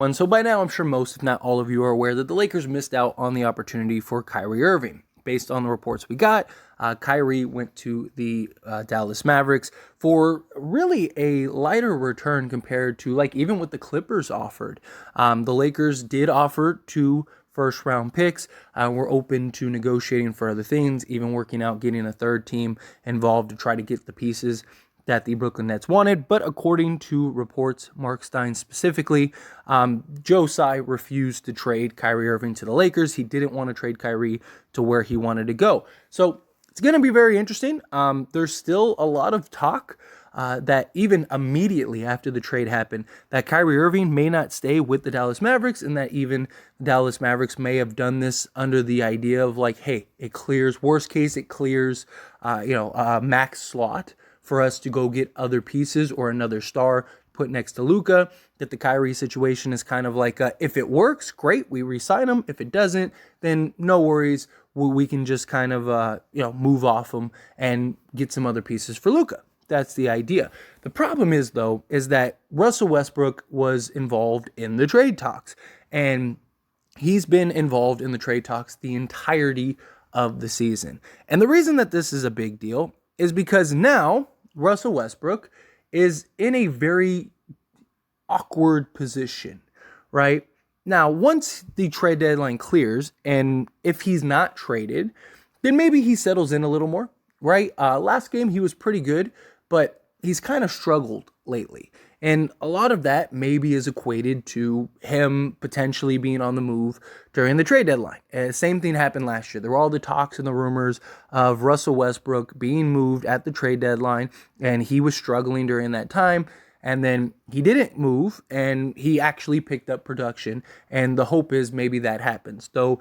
And so by now, I'm sure most, if not all of you, are aware that the Lakers missed out on the opportunity for Kyrie Irving. Based on the reports we got, Kyrie went to the Dallas Mavericks for really a lighter return compared to like even what the Clippers offered. The Lakers did offer 2 first-round picks. We're open to negotiating for other things, even working out getting a third team involved to try to get the pieces that the Brooklyn Nets wanted. But according to reports, Mark Stein specifically, Joe Tsai refused to trade Kyrie Irving to the Lakers. He didn't want to trade Kyrie to where he wanted to go. So it's going to be very interesting. There's still a lot of talk that even immediately after the trade happened, that Kyrie Irving may not stay with the Dallas Mavericks, and that even the Dallas Mavericks may have done this under the idea of like, hey, it clears, worst case, it clears, a max slot for us to go get other pieces or another star put next to Luka. That the Kyrie situation is kind of like, if it works, great, we re-sign him. If it doesn't, then no worries, we can just kind of move off him and get some other pieces for Luka. That's the idea. The problem is, though, is that Russell Westbrook was involved in the trade talks, and he's been involved in the trade talks the entirety of the season. And the reason that this is a big deal is because now Russell Westbrook is in a very awkward position, right? Now, once the trade deadline clears, and if he's not traded, then maybe he settles in a little more, right? Last game, he was pretty good, but he's kind of struggled lately. And a lot of that maybe is equated to him potentially being on the move during the trade deadline. Same thing happened last year. There were all the talks and the rumors of Russell Westbrook being moved at the trade deadline, and he was struggling during that time. And then he didn't move, and he actually picked up production. And the hope is maybe that happens. Though,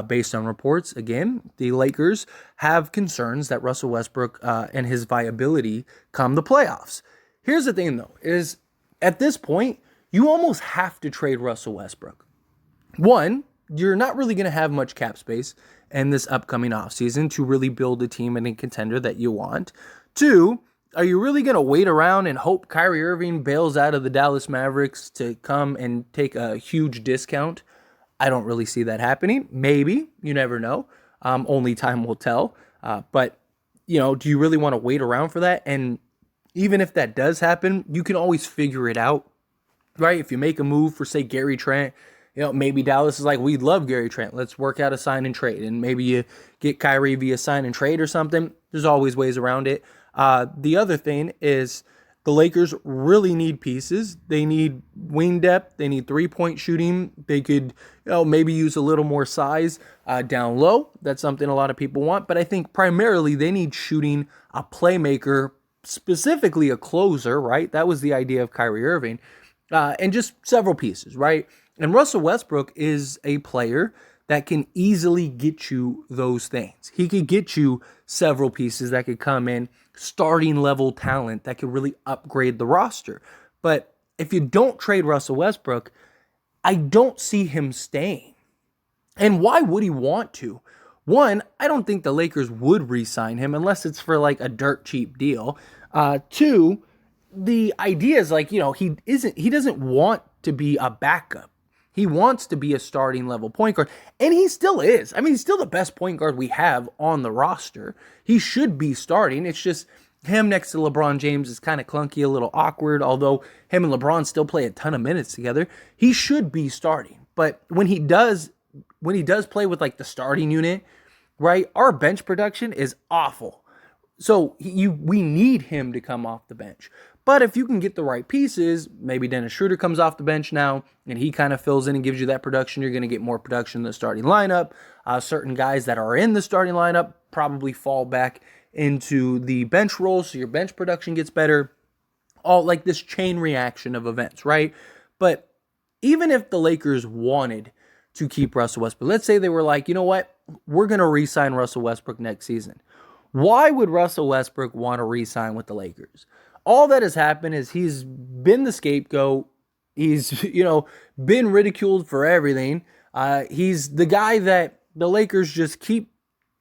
based on reports, again, the Lakers have concerns that Russell Westbrook and his viability come the playoffs. Here's the thing, though, is at this point, you almost have to trade Russell Westbrook. One, you're not really going to have much cap space in this upcoming offseason to really build a team and a contender that you want. Two, are you really going to wait around and hope Kyrie Irving bails out of the Dallas Mavericks to come and take a huge discount? I don't really see that happening. Maybe. You never know. Only time will tell. But, do you really want to wait around for that? And even if that does happen, you can always figure it out, right? If you make a move for, say, Gary Trent, maybe Dallas is like, we love Gary Trent. Let's work out a sign and trade. And maybe you get Kyrie via sign and trade or something. There's always ways around it. The other thing is the Lakers really need pieces. They need wing depth. They need three-point shooting. They could, maybe use a little more size down low. That's something a lot of people want. But I think primarily they need shooting, a playmaker, specifically a closer, right? That was the idea of Kyrie Irving. And just several pieces, right? And Russell Westbrook is a player that can easily get you those things. He could get you several pieces that could come in, starting level talent that could really upgrade the roster. But if you don't trade Russell Westbrook, I don't see him staying. And why would he want to? One, I don't think the Lakers would re-sign him unless it's for like a dirt cheap deal. Two, the idea is like, he doesn't want to be a backup. He wants to be a starting level point guard, and he still is. I mean, he's still the best point guard we have on the roster. He should be starting. It's just him next to LeBron James is kind of clunky, a little awkward, although him and LeBron still play a ton of minutes together. He should be starting. But when he does play with like the starting unit, right, our bench production is awful. So we need him to come off the bench. But if you can get the right pieces, maybe Dennis Schroeder comes off the bench now, and he kind of fills in and gives you that production. You're going to get more production in the starting lineup. Certain guys that are in the starting lineup probably fall back into the bench role, so your bench production gets better. All like this chain reaction of events, right? But even if the Lakers wanted to keep Russell Westbrook, let's say they were like, you know what, we're going to re-sign Russell Westbrook next season. Why would Russell Westbrook want to re-sign with the Lakers? All that has happened is he's been the scapegoat. He's, been ridiculed for everything. He's the guy that the Lakers just keep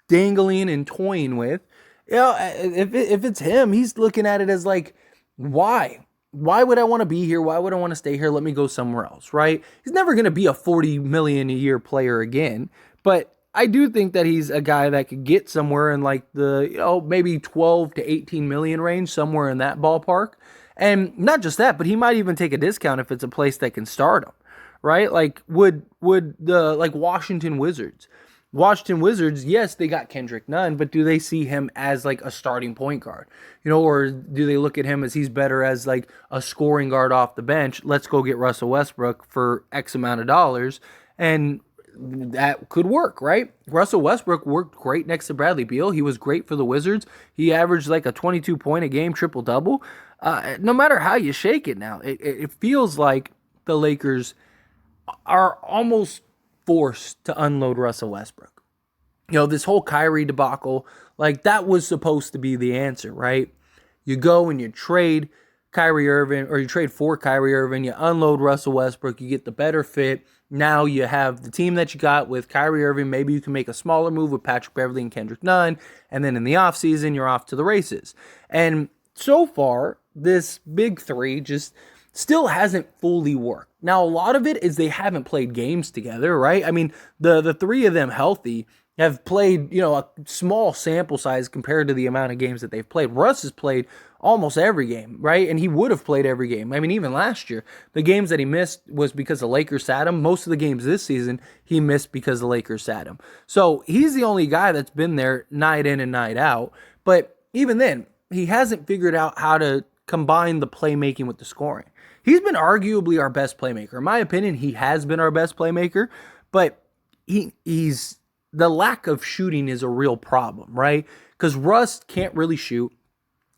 dangling and toying with. If it's him, he's looking at it as like, why? why would I want to be here? Why would I want to stay here? Let me go somewhere else, right? He's never going to be a 40 million a year player again, but I do think that he's a guy that could get somewhere in like the, maybe 12 to 18 million range, somewhere in that ballpark. And not just that, but he might even take a discount if it's a place that can start him, right? Like would the like Washington Wizards. Washington Wizards, yes, they got Kendrick Nunn, but do they see him as like a starting point guard? Or do they look at him as he's better as like a scoring guard off the bench? Let's go get Russell Westbrook for X amount of dollars. And that could work, right? Russell Westbrook worked great next to Bradley Beal. He was great for the Wizards. He averaged like a 22 point a game, triple-double. No matter how you shake it now, it feels like the Lakers are almost forced to unload Russell Westbrook. This whole Kyrie debacle, like that was supposed to be the answer, right? You go and you trade Kyrie Irving, or you trade for Kyrie Irving, you unload Russell Westbrook, you get the better fit. Now you have the team that you got with Kyrie Irving. Maybe you can make a smaller move with Patrick Beverley and Kendrick Nunn, and then in the offseason, you're off to the races. And so far, this big three just still hasn't fully worked. Now, a lot of it is they haven't played games together, right? I mean, the three of them healthy have played, a small sample size compared to the amount of games that they've played. Russ has played almost every game, right? And he would have played every game. I mean, even last year, the games that he missed was because the Lakers sat him. Most of the games this season, he missed because the Lakers sat him. So he's the only guy that's been there night in and night out. But even then, he hasn't figured out how to combine the playmaking with the scoring. He's been arguably our best playmaker. In my opinion, he has been our best playmaker, but he's the lack of shooting is a real problem, right? Because Russ can't really shoot,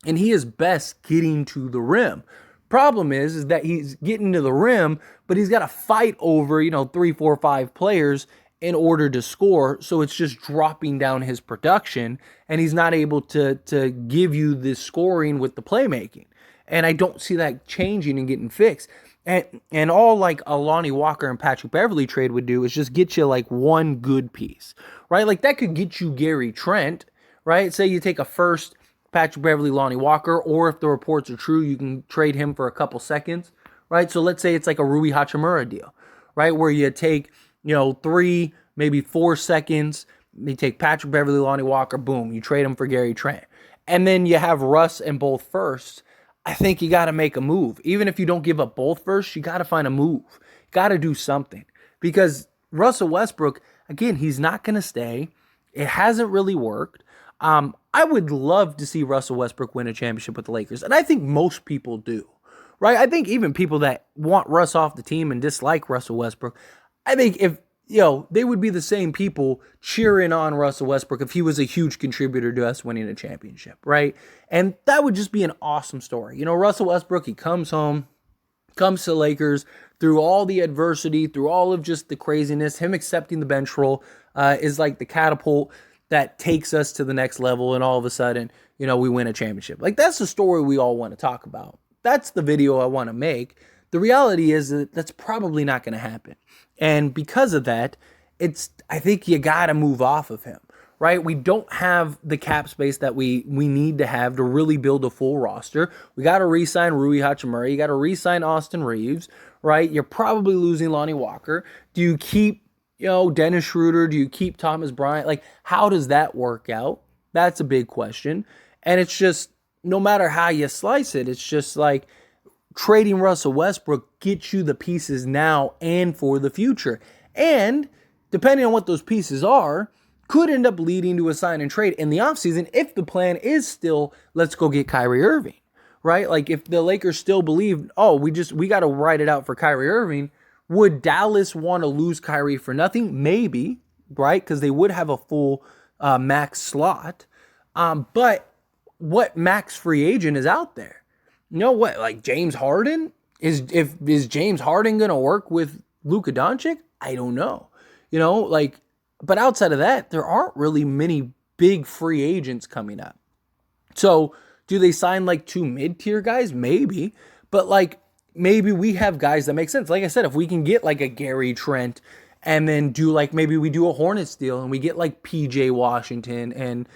and he is best getting to the rim. Problem is that he's getting to the rim, but he's got to fight over, 3, 4, 5 players in order to score. So it's just dropping down his production, and he's not able to give you the scoring with the playmaking. And I don't see that changing and getting fixed. And all like a Lonnie Walker and Patrick Beverley trade would do is just get you like one good piece, right? Like that could get you Gary Trent, right? Say you take a first, Patrick Beverley, Lonnie Walker, or if the reports are true, you can trade him for a couple seconds, right? So let's say it's like a Rui Hachimura deal, right? Where you take, 3, maybe 4 seconds, you take Patrick Beverley, Lonnie Walker, boom, you trade him for Gary Trent. And then you have Russ and both firsts. I think you got to make a move. Even if you don't give up both firsts, you got to find a move. Got to do something. Because Russell Westbrook, again, he's not going to stay. It hasn't really worked. I would love to see Russell Westbrook win a championship with the Lakers. And I think most people do. Right? I think even people that want Russ off the team and dislike Russell Westbrook, I think if they would be the same people cheering on Russell Westbrook if he was a huge contributor to us winning a championship, right? And that would just be an awesome story. Russell Westbrook, he comes home, comes to Lakers through all the adversity, through all of just the craziness. Him accepting the bench role is like the catapult that takes us to the next level, and all of a sudden, we win a championship. Like, that's the story we all want to talk about. That's the video I want to make. The reality is that that's probably not going to happen. And because of that, I think you got to move off of him, right? We don't have the cap space that we need to have to really build a full roster. We got to re-sign Rui Hachimura. You got to re-sign Austin Reeves, right? You're probably losing Lonnie Walker. Do you keep, Dennis Schroeder? Do you keep Thomas Bryant? Like, how does that work out? That's a big question. And it's just, no matter how you slice it, it's just like, trading Russell Westbrook gets you the pieces now and for the future. And depending on what those pieces are, could end up leading to a sign and trade in the offseason if the plan is still, let's go get Kyrie Irving, right? Like if the Lakers still believe, we got to write it out for Kyrie Irving, would Dallas want to lose Kyrie for nothing? Maybe, right? Because they would have a full max slot. But what max free agent is out there? What? Like James Harden? Is James Harden going to work with Luka Doncic? I don't know. But outside of that, there aren't really many big free agents coming up. So do they sign like 2 mid-tier guys? Maybe. But maybe we have guys that make sense. Like I said, if we can get like a Gary Trent and then do maybe we do a Hornets deal and we get like PJ Washington and,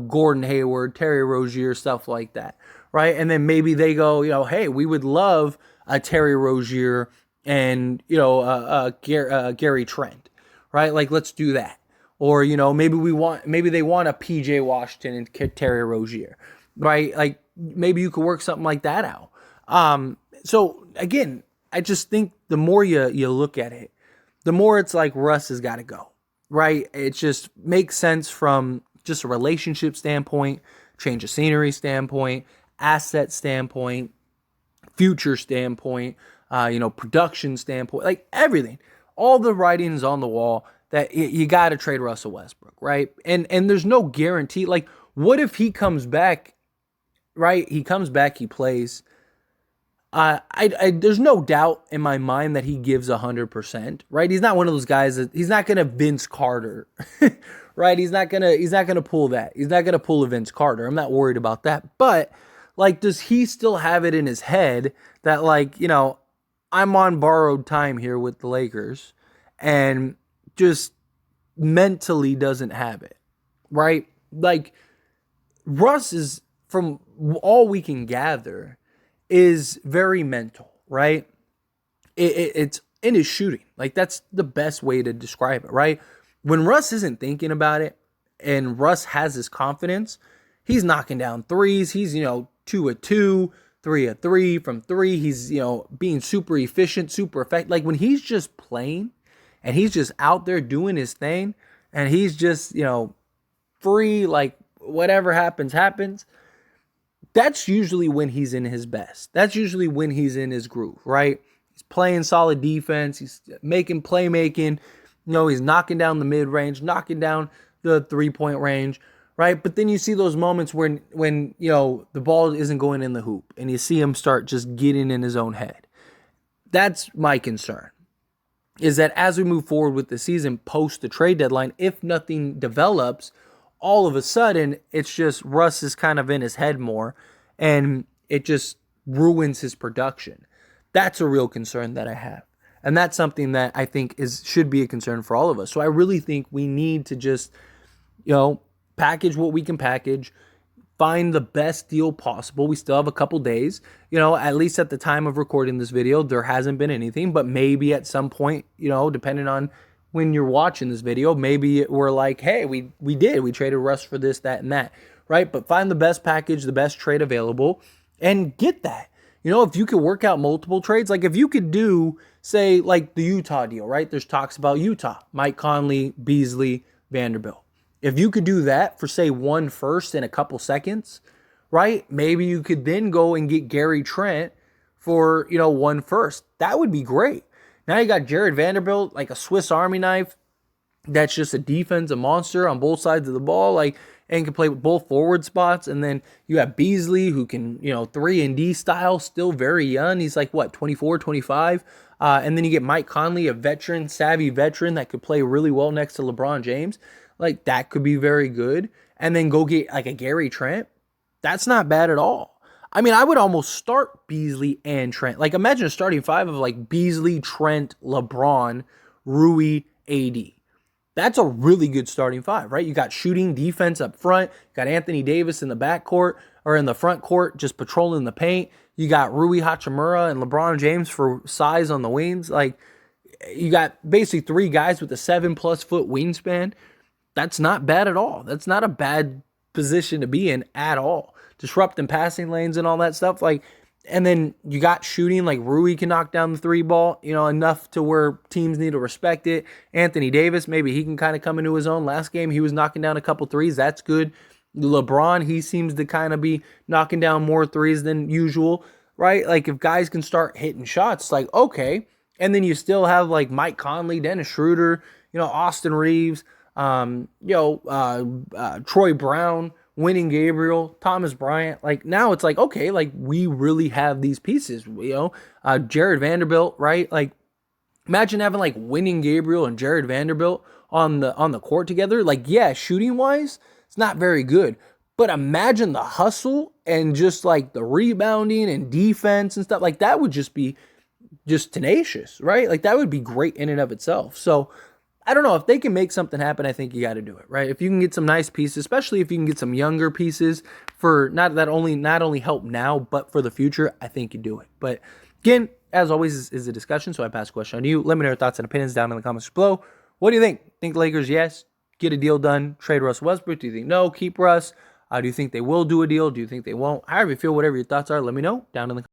Gordon Hayward, Terry Rozier, stuff like that, right? And then maybe they go, hey, we would love a Terry Rozier and, Gary Trent, right? Like, let's do that. Or, maybe they want a PJ Washington and Terry Rozier, right? Like, maybe you could work something like that out. So again, I just think the more you look at it, the more it's like Russ has got to go, right? It just makes sense from just a relationship standpoint, change of scenery standpoint, asset standpoint, future standpoint, production standpoint, like everything. All the writing's on the wall that you got to trade Russell Westbrook, right? And there's no guarantee. Like, what if he comes back, right? He comes back, he plays. There's no doubt in my mind that he gives 100%, right? He's not one of those guys he's not gonna Vince Carter, right? He's not gonna pull that. He's not gonna pull a Vince Carter. I'm not worried about that. But like, does he still have it in his head that, like, I'm on borrowed time here with the Lakers, and just mentally doesn't have it, right? Like, Russ is, from all we can gather, is very mental, right? It's in his shooting. Like, that's the best way to describe it, right? When Russ isn't thinking about it and Russ has his confidence, he's knocking down threes. He's, 2 of 2, 3 of 3 from 3. He's, being super efficient, super effective. Like, when he's just playing and he's just out there doing his thing and he's just, free, like, whatever happens, that's usually when he's in his best. That's usually when he's in his groove, right? He's playing solid defense. He's making playmaking. He's knocking down the mid-range, knocking down the three-point range, right? But then you see those moments when the ball isn't going in the hoop and you see him start just getting in his own head. That's my concern, is that as we move forward with the season post the trade deadline, if nothing develops, all of a sudden, it's just Russ is kind of in his head more, and it just ruins his production. That's a real concern that I have. And that's something that I think should be a concern for all of us. So I really think we need to just, package what we can package, find the best deal possible. We still have a couple days, at least at the time of recording this video, there hasn't been anything, but maybe at some point, depending on when you're watching this video, maybe we're like, hey, we traded Russ for this, that, and that, right? But find the best package, the best trade available, and get that. If you could work out multiple trades, like if you could do, say, like the Utah deal, right? There's talks about Utah, Mike Conley, Beasley, Vanderbilt. If you could do that for, say, 1 first in a couple seconds, right? Maybe you could then go and get Gary Trent for, 1 first. That would be great. Now you got Jared Vanderbilt, like a Swiss Army knife. That's just a defensive monster on both sides of the ball, like, and can play with both forward spots. And then you have Beasley, who can, 3-and-D style, still very young. He's like, 24, 25? And then you get Mike Conley, a veteran, savvy veteran that could play really well next to LeBron James. Like, that could be very good. And then go get, like, a Gary Trent. That's not bad at all. I mean, I would almost start Beasley and Trent. Like, imagine a starting 5 of, like, Beasley, Trent, LeBron, Rui, AD. That's a really good starting 5, right? You got shooting, defense up front. You got Anthony Davis in the backcourt or in the front court just patrolling the paint. You got Rui Hachimura and LeBron James for size on the wings. Like, you got basically 3 guys with a 7+ foot wingspan. That's not bad at all. That's not a bad position to be in at all. Disrupting passing lanes and all that stuff. Like, and then you got shooting, like Rui can knock down the 3 ball, enough to where teams need to respect it. Anthony Davis, maybe he can kind of come into his own. Last game, he was knocking down a couple threes. That's good. LeBron, he seems to kind of be knocking down more threes than usual, right? Like, if guys can start hitting shots, it's like, okay. And then you still have, like, Mike Conley, Dennis Schroeder, Austin Reeves, Troy Brown, Winning Gabriel, Thomas Bryant. Like, now it's like, okay, like, we really have these pieces, Jared Vanderbilt, right? Like, imagine having, like, Winning Gabriel and Jared Vanderbilt on the court together. Like, yeah, shooting wise, it's not very good, but imagine the hustle and just, like, the rebounding and defense and stuff. Like, that would just be just tenacious, right? Like, that would be great in and of itself. So I don't know, if they can make something happen, I think you got to do it, right? If you can get some nice pieces, especially if you can get some younger pieces for not only help now, but for the future, I think you do it. But again, as always, is a discussion, so I pass the question on to you. Let me know your thoughts and opinions down in the comments below. What do you think? Think the Lakers, yes, get a deal done, trade Russell Westbrook? Do you think no, keep Russ? Do you think they will do a deal? Do you think they won't? However you feel, whatever your thoughts are, let me know down in the comments.